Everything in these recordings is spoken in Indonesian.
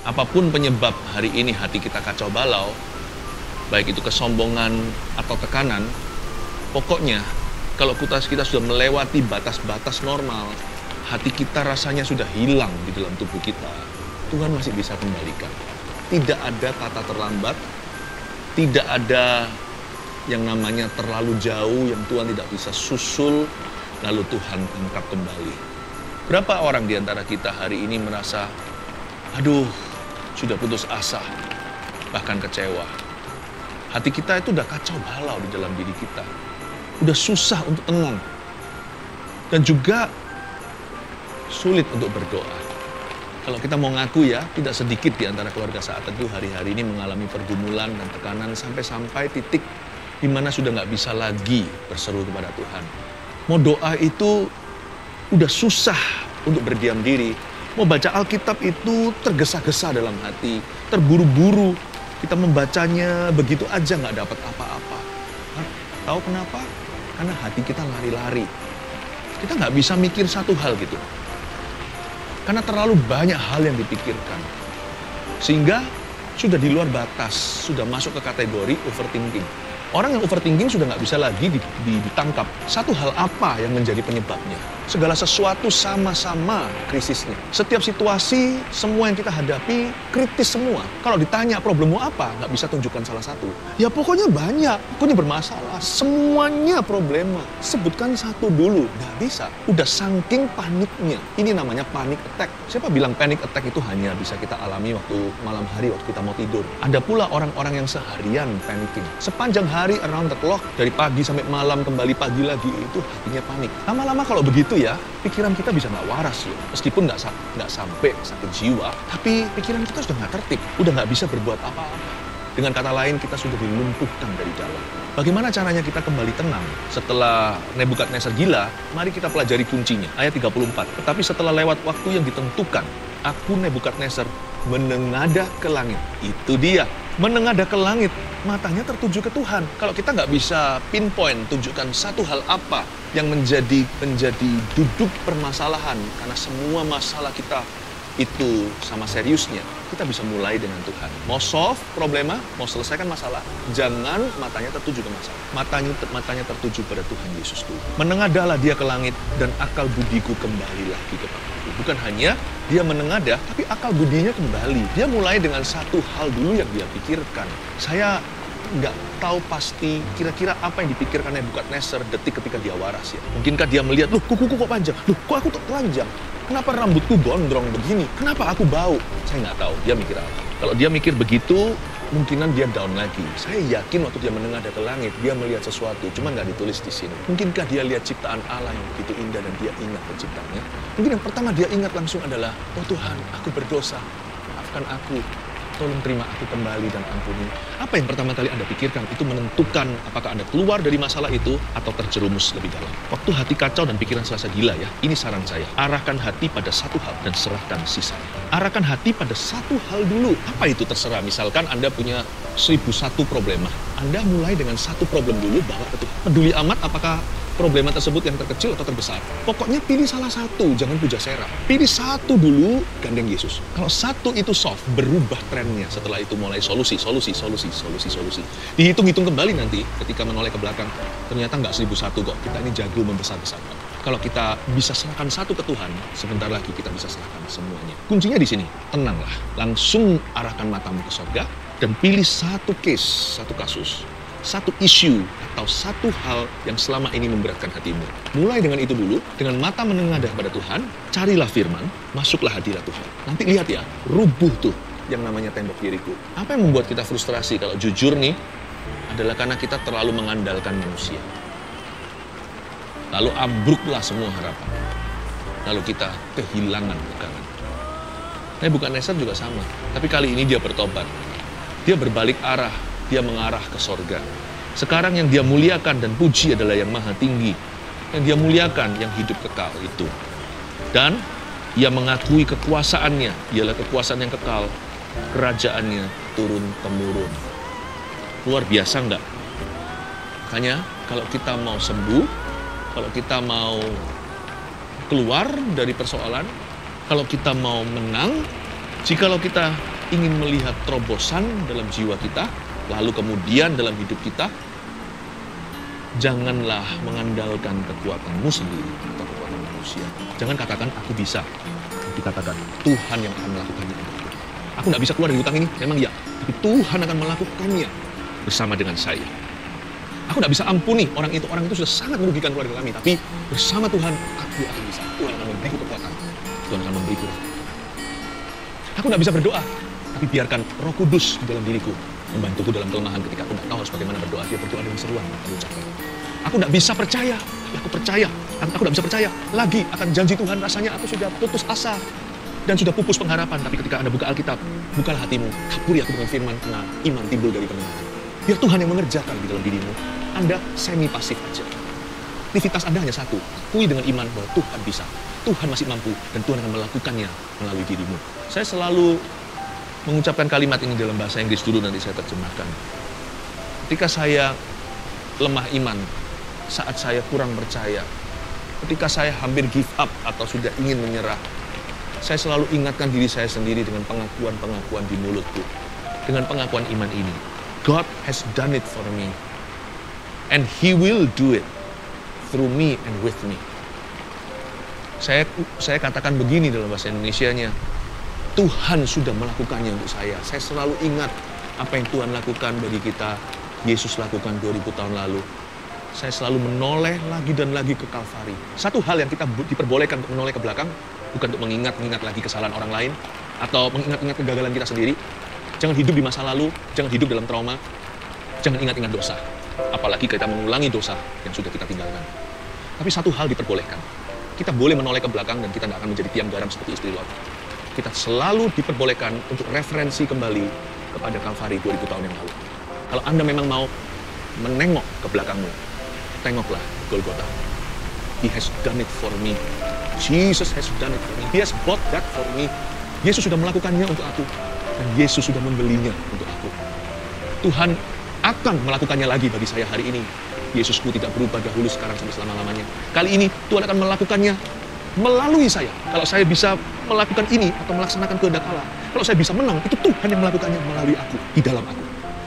Apapun penyebab hari ini hati kita kacau balau, baik itu kesombongan atau tekanan, pokoknya kalau kita sudah melewati batas-batas normal, hati kita rasanya sudah hilang di dalam tubuh kita, Tuhan masih bisa kembalikan. Tidak ada kata terlambat, tidak ada yang namanya terlalu jauh yang Tuhan tidak bisa susul, lalu Tuhan angkat kembali. Berapa orang di antara kita hari ini merasa, aduh, sudah putus asa, bahkan kecewa. Hati kita itu udah kacau balau di dalam diri kita. Udah susah untuk tenang. Dan juga sulit untuk berdoa. Kalau kita mau ngaku ya, tidak sedikit di antara keluarga saat itu hari-hari ini mengalami pergumulan dan tekanan sampai titik di mana sudah nggak bisa lagi berseru kepada Tuhan. Mau doa itu udah susah untuk berdiam diri. Mau baca Alkitab itu tergesa-gesa dalam hati, terburu-buru. Kita membacanya begitu aja nggak dapat apa-apa. Tahu kenapa? Karena hati kita lari-lari. Kita nggak bisa mikir satu hal gitu. Karena terlalu banyak hal yang dipikirkan. Sehingga sudah di luar batas, sudah masuk ke kategori overthinking. Orang yang overthinking sudah nggak bisa lagi ditangkap. Satu hal apa yang menjadi penyebabnya? Segala sesuatu sama-sama krisisnya. Setiap situasi, semua yang kita hadapi, kritis semua. Kalau ditanya problemmu apa, nggak bisa tunjukkan salah satu. Ya pokoknya banyak, pokoknya bermasalah. Semuanya problema. Sebutkan satu dulu, nggak bisa. Udah saking paniknya. Ini namanya panic attack. Siapa bilang panic attack itu hanya bisa kita alami waktu malam hari, waktu kita mau tidur. Ada pula orang-orang yang seharian panicking. Sepanjang hari around the clock, dari pagi sampai malam, kembali pagi lagi, itu hatinya panik. Lama-lama kalau begitu ya, pikiran kita bisa nggak waras loh. Meskipun nggak sampai sakit jiwa, tapi pikiran kita sudah nggak tertib, udah nggak bisa berbuat apa-apa. Dengan kata lain, kita sudah dilumpuhkan dari dalam. Bagaimana caranya kita kembali tenang? Setelah Nebukadnezar gila, mari kita pelajari kuncinya. Ayat 34. Tetapi setelah lewat waktu yang ditentukan, aku Nebukadnezar menengadah ke langit. Itu dia, menengadah ke langit. Matanya tertuju ke Tuhan. Kalau kita nggak bisa pinpoint, tunjukkan satu hal apa yang menjadi duduk permasalahan, karena semua masalah kita itu sama seriusnya, kita bisa mulai dengan Tuhan. Mau solve problema, mau selesaikan masalah, jangan matanya tertuju ke masalah. Matanya tertuju pada Tuhan Yesus dulu. Menengadahlah dia ke langit, dan akal budiku kembali lagi kepadaku. Bukan hanya dia menengadah, tapi akal budinya kembali. Dia mulai dengan satu hal dulu yang dia pikirkan. Saya nggak tahu pasti kira-kira apa yang dipikirkan Nebukadnezar detik ketika dia waras ya. Mungkinkah dia melihat, loh kukuku kok panjang? Loh kok aku telanjang? Kenapa rambutku gondrong begini? Kenapa aku bau? Saya nggak tahu dia mikir apa. Kalau dia mikir begitu, mungkinan dia down lagi. Saya yakin waktu dia menengadah ke langit, dia melihat sesuatu, cuma nggak ditulis di sini. Mungkinkah dia lihat ciptaan Allah yang begitu indah dan dia ingat penciptanya? Mungkin yang pertama dia ingat langsung adalah, oh Tuhan, aku berdosa, maafkan aku. Tolong terima aku kembali dan ampuni. Apa yang pertama kali Anda pikirkan itu menentukan apakah Anda keluar dari masalah itu atau terjerumus lebih dalam. Waktu hati kacau dan pikiran serasa gila ya, ini saran saya. Arahkan hati pada satu hal dan serahkan sisanya. Arahkan hati pada satu hal dulu. Apa itu terserah. Misalkan Anda punya 1001 problema. Anda mulai dengan satu problem dulu, bawa ke Tuhan. Peduli amat apakah problema tersebut yang terkecil atau terbesar. Pokoknya pilih salah satu, jangan puja sera. Pilih satu dulu, gandeng Yesus. Kalau satu itu solve, berubah trennya. Setelah itu mulai solusi. Dihitung-hitung kembali nanti ketika menoleh ke belakang. Ternyata nggak 1001 kok, kita ini jago membesar-besarkan. Kalau kita bisa serahkan satu ke Tuhan, sebentar lagi kita bisa serahkan semuanya. Kuncinya di sini, tenanglah. Langsung arahkan matamu ke surga dan pilih satu case, satu kasus. Satu isu atau satu hal yang selama ini memberatkan hatimu. Mulai dengan itu dulu, dengan mata menengadah pada Tuhan, carilah firman, masuklah hadirat Tuhan. Nanti lihat ya, rubuh tuh yang namanya tembok diriku. Apa yang membuat kita frustrasi kalau jujur nih, adalah karena kita terlalu mengandalkan manusia. Lalu ambruklah semua harapan. Lalu kita kehilangan pegangan. Nebukadnezar juga sama, tapi kali ini dia bertobat. Dia berbalik arah. Dia mengarah ke sorga. Sekarang yang dia muliakan dan puji adalah yang maha tinggi. Yang dia muliakan yang hidup kekal itu. Dan ia mengakui kekuasaannya. Ialah kekuasaan yang kekal. Kerajaannya turun-temurun. Luar biasa enggak? Makanya kalau kita mau sembuh, kalau kita mau keluar dari persoalan, kalau kita mau menang, jikalau kita ingin melihat terobosan dalam jiwa kita, lalu kemudian dalam hidup kita, janganlah mengandalkan kekuatanmu sendiri atau kekuatan manusia. Jangan katakan aku bisa, tapi katakan Tuhan yang akan melakukannya. Aku nggak bisa keluar dari hutang ini, memang ya, tapi Tuhan akan melakukannya bersama dengan saya. Aku nggak bisa ampuni orang itu sudah sangat merugikan keluarga kami, tapi bersama Tuhan aku akan bisa. Tuhan akan memberiku kekuatan, Tuhan akan memberiku. Aku nggak bisa berdoa, tapi biarkan Roh Kudus di dalam diriku membantuku dalam kelemahan ketika aku nggak tahu harus bagaimana berdoa. Dia berdoa dengan seruan, aku ucapkan. Aku nggak bisa percaya, tapi aku percaya. Aku nggak bisa percaya lagi akan janji Tuhan. Rasanya aku sudah putus asa dan sudah pupus pengharapan. Tapi ketika Anda buka Alkitab, bukalah hatimu, taburi aku dengan firman, karena iman timbul dari pendengaran. Biar Tuhan yang mengerjakan di dalam dirimu. Anda semi pasif aja. Aktivitas Anda hanya satu, akui dengan iman bahwa Tuhan bisa, Tuhan masih mampu, dan Tuhan akan melakukannya melalui dirimu. Saya selalu mengucapkan kalimat ini dalam bahasa Inggris dulu, nanti saya terjemahkan. Ketika saya lemah iman, saat saya kurang percaya, ketika saya hampir give up atau sudah ingin menyerah, saya selalu ingatkan diri saya sendiri dengan pengakuan-pengakuan di mulutku. Dengan pengakuan iman ini. God has done it for me. And He will do it through me and with me. Saya katakan begini dalam bahasa Indonesianya. Tuhan sudah melakukannya untuk saya. Saya selalu ingat apa yang Tuhan lakukan bagi kita. Yesus lakukan 2000 tahun lalu. Saya selalu menoleh lagi dan lagi ke Kalvari. Satu hal yang kita diperbolehkan untuk menoleh ke belakang, bukan untuk mengingat-ingat lagi kesalahan orang lain, atau mengingat-ingat kegagalan kita sendiri. Jangan hidup di masa lalu, jangan hidup dalam trauma, jangan ingat-ingat dosa. Apalagi kita mengulangi dosa yang sudah kita tinggalkan. Tapi satu hal diperbolehkan. Kita boleh menoleh ke belakang dan kita tidak akan menjadi tiang garam seperti istri Lot. Kita selalu diperbolehkan untuk referensi kembali kepada Kalvari 2000 tahun yang lalu. Kalau Anda memang mau menengok ke belakangmu, tengoklah Golgota. He has done it for me. Jesus has done it for me. He has bought that for me. Yesus sudah melakukannya untuk aku. Dan Yesus sudah membelinya untuk aku. Tuhan akan melakukannya lagi bagi saya hari ini. Yesusku tidak berubah dahulu, sekarang, sampai selama-lamanya. Kali ini Tuhan akan melakukannya melalui saya. Kalau saya bisa melakukan ini atau melaksanakan kehendak Allah, kalau saya bisa menang, itu Tuhan yang melakukannya melalui aku, di dalam aku.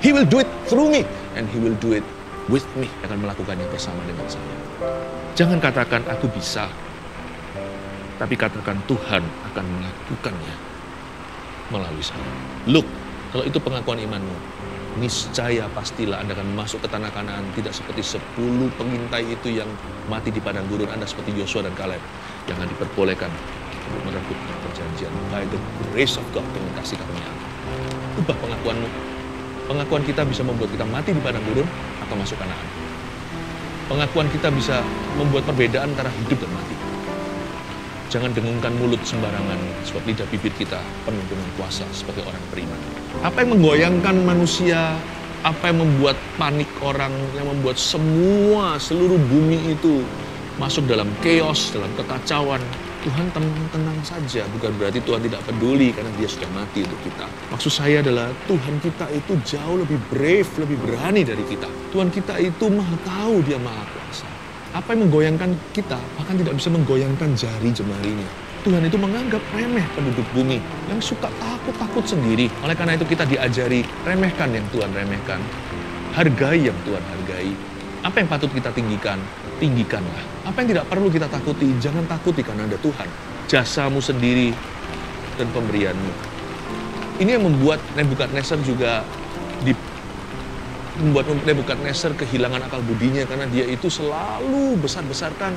He will do it through me, and He will do it with me. Dia akan melakukannya bersama dengan saya. Jangan katakan aku bisa, tapi katakan Tuhan akan melakukannya melalui saya. Look, kalau itu pengakuan imanmu, niscaya pastilah Anda akan masuk ke tanah Kanaan, tidak seperti 10 pengintai itu yang mati di padang gurun. Anda seperti Yosua dan Kaleb yang akan diperbolehkan untuk merebut perjanjian by the grace of God, dengan kasih karunia Allah. Ubah pengakuanmu. Pengakuan kita bisa membuat kita mati di padang gurun atau masuk Kanaan. Pengakuan kita bisa membuat perbedaan antara hidup dan mati. Jangan dengungkan mulut sembarangan, sebab lidah bibir kita penuh dengan kuasa sebagai orang beriman. Apa yang menggoyangkan manusia, apa yang membuat panik orang, yang membuat seluruh bumi itu masuk dalam chaos, dalam kekacauan. Tuhan tenang saja, bukan berarti Tuhan tidak peduli karena Dia sudah mati untuk kita. Maksud saya adalah Tuhan kita itu jauh lebih brave, lebih berani dari kita. Tuhan kita itu maha tahu, Dia maha kuasa. Apa yang menggoyangkan kita, bahkan tidak bisa menggoyangkan jari jemarinya. Tuhan itu menganggap remeh penduduk bumi yang suka takut-takut sendiri. Oleh karena itu kita diajari, remehkan yang Tuhan remehkan. Hargai yang Tuhan hargai. Apa yang patut kita tinggikan, tinggikanlah. Apa yang tidak perlu kita takuti, jangan takuti karena ada Tuhan. Jasamu sendiri dan pemberianmu. Ini yang membuat Nebukadnezar juga membuat Nebukadnezar kehilangan akal budinya, karena dia itu selalu besar-besarkan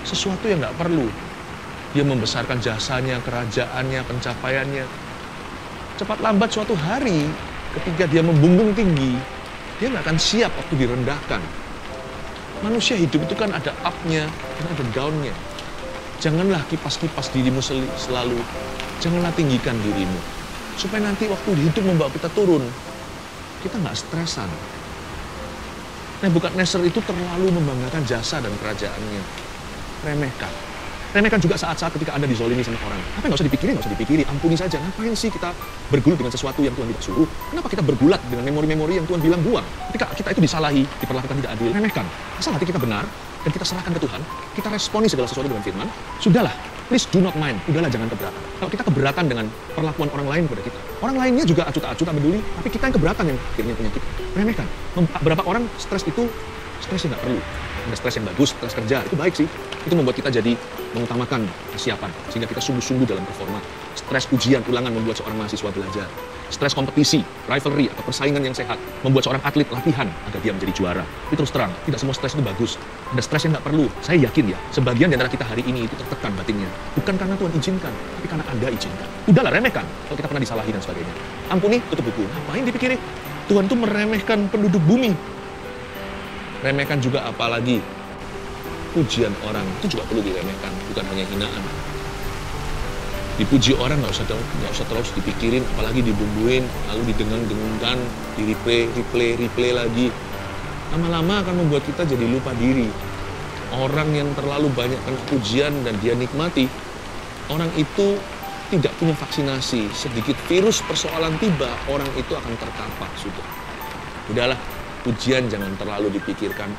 sesuatu yang nggak perlu. Dia membesarkan jasanya, kerajaannya, pencapaiannya. Cepat lambat suatu hari, ketika dia membumbung tinggi, dia nggak akan siap waktu direndahkan. Manusia hidup itu kan ada up-nya dan ada down-nya. Janganlah kipas-kipas dirimu selalu. Janganlah tinggikan dirimu. Supaya nanti waktu hidup membawa kita turun, kita nggak stresan. Nebukadnezar itu terlalu membanggakan jasa dan kerajaannya. Remehkan. Remehkan juga saat-saat ketika Anda dizolimi sama orang. Apa yang nggak usah dipikiri, ampuni saja. Ngapain sih kita bergulut dengan sesuatu yang Tuhan tidak suruh? Kenapa kita bergulat dengan memori-memori yang Tuhan bilang buang? Ketika kita itu disalahi, diperlakukan tidak adil, remehkan. Asal hati kita benar dan kita serahkan ke Tuhan, kita responi segala sesuatu dengan firman, sudahlah, please do not mind. Udahlah, jangan keberatan. Kalau kita keberatan dengan perlakuan orang lain kepada kita, Orang lainnya juga acuh tak peduli, tapi kita yang keberatan yang akhirnya penyakit. Remehkan. Beberapa orang stres itu stres yang nggak perlu. Ada stres yang bagus, stres kerja, itu baik sih. Itu membuat kita jadi mengutamakan kesiapan, sehingga kita sungguh-sungguh dalam performa. Stres ujian ulangan membuat seorang mahasiswa belajar. Stres kompetisi, rivalry, atau persaingan yang sehat membuat seorang atlet latihan agar dia menjadi juara. Tapi terus terang, tidak semua stres itu bagus. Ada stres yang nggak perlu. Saya yakin ya, sebagian di antara kita hari ini itu tertekan batinnya. Bukan karena Tuhan izinkan, tapi karena Anda izinkan. Udahlah, remehkan kalau kita pernah disalahi dan sebagainya. Ampuni, tutup buku. Ngapain dipikirin? Tuhan tuh meremehkan penduduk bumi. Remehkan juga apalagi pujian orang, itu juga perlu diremehkan, bukan hanya hinaan. Dipuji orang nggak usah terus dipikirin, apalagi dibumbuin, lalu didengung-dengungkan, di replay lagi. Lama-lama akan membuat kita jadi lupa diri. Orang yang terlalu banyak kena pujian dan dia nikmati, orang itu tidak punya vaksinasi. Sedikit virus persoalan tiba, orang itu akan terkapar sudah. Udahlah, pujian jangan terlalu dipikirkan,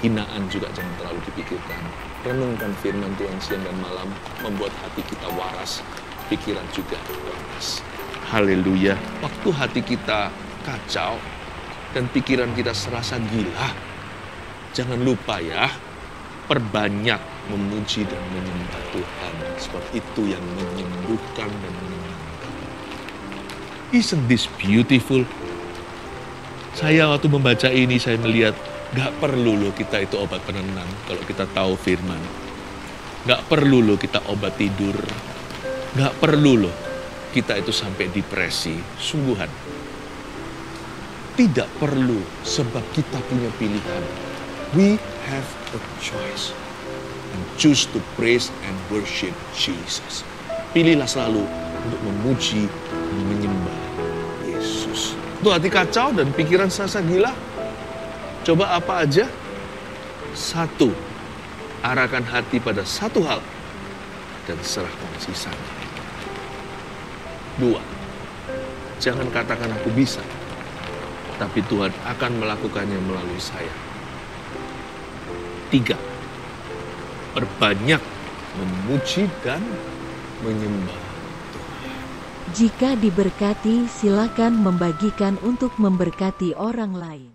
hinaan juga jangan terlalu dipikirkan. Renungkan firman Tuhan siang dan malam, membuat hati kita waras, pikiran juga waras. Haleluya. Waktu hati kita kacau dan pikiran kita serasa gila, jangan lupa ya, perbanyak memuji dan menyembah Tuhan, sebab itu yang menyembuhkan dan menenangkan. Isn't this beautiful? Saya waktu membaca ini, saya melihat gak perlu loh kita itu obat penenang kalau kita tahu firman. Gak perlu loh kita obat tidur. Gak perlu loh kita itu sampai depresi. Sungguhan. Tidak perlu, sebab kita punya pilihan. We have a choice. And choose to praise and worship Jesus. Pilihlah selalu untuk memuji dan menyembah Yesus. Tuh hati kacau dan pikiran serasa gila. Coba apa aja? 1, arahkan hati pada satu hal dan serahkan sisanya. 2, jangan katakan aku bisa, tapi Tuhan akan melakukannya melalui saya. 3, perbanyak memuji dan menyembah. Jika diberkati, silakan membagikan untuk memberkati orang lain.